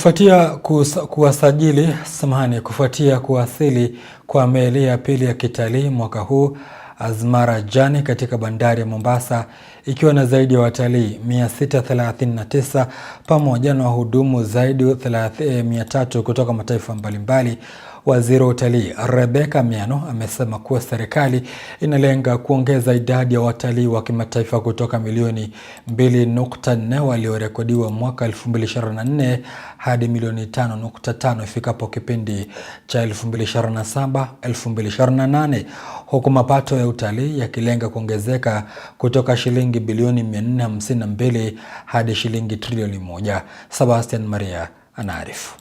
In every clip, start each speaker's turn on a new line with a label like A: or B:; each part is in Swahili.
A: Kufuatia kuwasili kwa meli ya pili ya kitalii mwaka huu, Azmara Journey katika bandari ya Mombasa ikiwa na zaidi ya watalii 639 pamoja na wahudumu zaidi ya 300 kutoka mataifa mbalimbali. Waziri wa Utalii Rebecca Miano amesema kuwa serikali inalenga kuongeza idadi ya watalii wa kimataifa kutoka milioni 2.4 waliorekodiwa mwaka 2024 hadi milioni 5.5 ifikapo kipindi cha 2027-2028, huku mapato ya utalii yakilenga kuongezeka kutoka shilingi bilioni 452 hadi shilingi trilioni 1. Sebastian Maria anaarifu.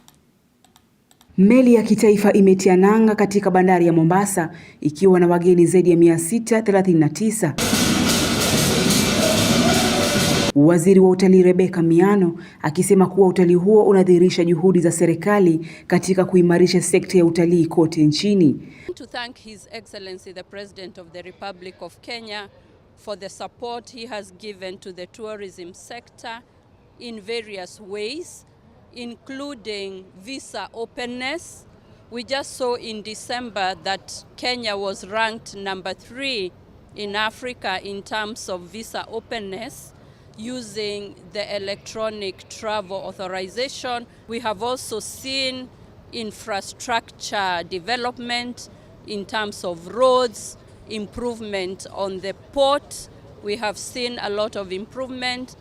B: Meli ya kitaifa imetia nanga katika bandari ya Mombasa ikiwa na wageni zaidi ya 639. Waziri wa Utalii Rebecca Miano akisema kuwa utalii huo unadhihirisha juhudi za serikali katika kuimarisha sekta ya utalii kote nchini.
C: To thank His Excellency the President of the Republic of Kenya for the support he has given to the tourism sector in various ways, including visa openness. We just saw in December that Kenya was ranked number 3 in Africa in terms of visa openness using the electronic travel authorization. We have also seen infrastructure development in terms of roads, improvement on the port. We have seen a lot of improvement.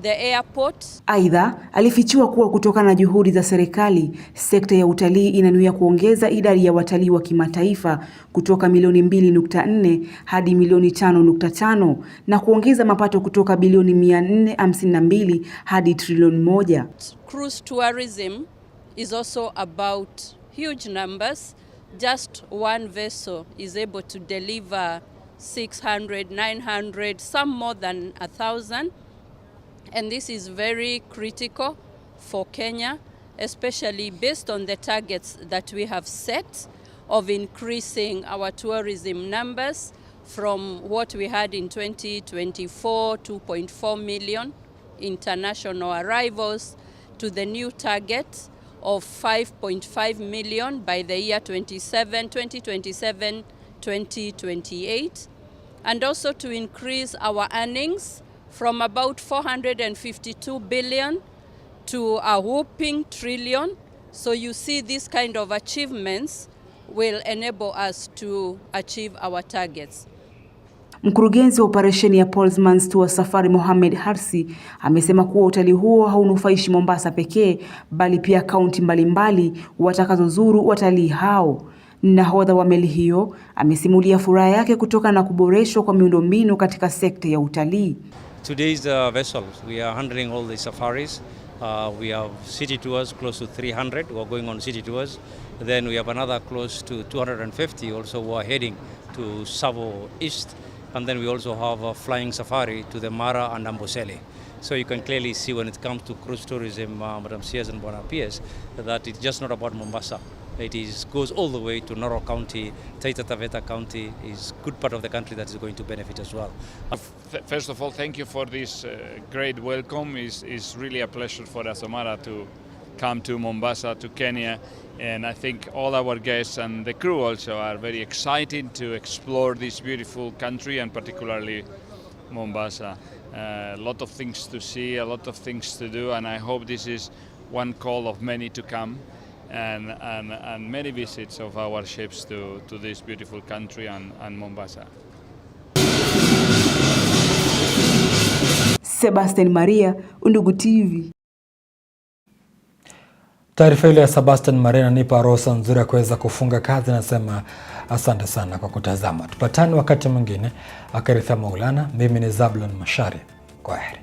C: The airport.
B: Aidha, alifichua kuwa kutokana na juhudi za serikali, sekta ya utalii inanuia kuongeza idadi ya watalii wa kimataifa kutoka milioni 2.4 hadi milioni 5.5 na kuongeza mapato kutoka bilioni 452 hadi trilioni 1.
C: Cruise tourism is also about huge numbers. Just one vessel is able to deliver 600, 900, some more than 1,000. And this is very critical for Kenya, especially based on the targets that we have set of increasing our tourism numbers from what we had in 2024, 2.4 million international arrivals, to the new target of 5.5 million by the year 2027, 2028, and also to increase our earnings from about 452 billion to a whopping trillion. So you see, these kind of achievements will enable us to achieve our targets.
B: Mkurugenzi wa operesheni ya Portsmans Tour Safari Mohamed Harsi amesema kuwa utalii huo haunufaishi Mombasa pekee bali pia kaunti mbalimbali watakazozuru watalii hao. Nahodha wa meli hiyo amesimulia furaha yake kutokana na kuboreshwa kwa miundombinu katika sekta ya utalii.
D: Today's vessel, we are handling all the safaris. We have city tours close to 300 who are going on city tours. Then we have another close to 250 also who are heading to Savo East. And then we also have a flying safari to the Mara and Amboseli. So you can clearly see when it comes to cruise tourism, Madam Sears and Bwana Piers, that it's just not about Mombasa. It goes all the way to Narok County, Taita Taveta County is a good part of the country that is going to benefit as well.
E: First of all, thank you for this great welcome. It's really a pleasure for Azmara to come to Mombasa, to Kenya. And I think all our guests and the crew also are very excited to explore this beautiful country and particularly Mombasa. A lot of things to see, a lot of things to do, and I hope this is one call of many to come. And many visits of our ships to this beautiful country and Mombasa.
B: Sebastian Maria, Undugu TV.
A: Taarifa ile ya Sebastian Maria inanipa ruhusa nzuri ya kuweza kufunga kazi. Nasema asante sana kwa kutazama. Tupatane wakati mwingine. Akaritha Maulana, mimi ni Zablon Mashari. Kwaheri.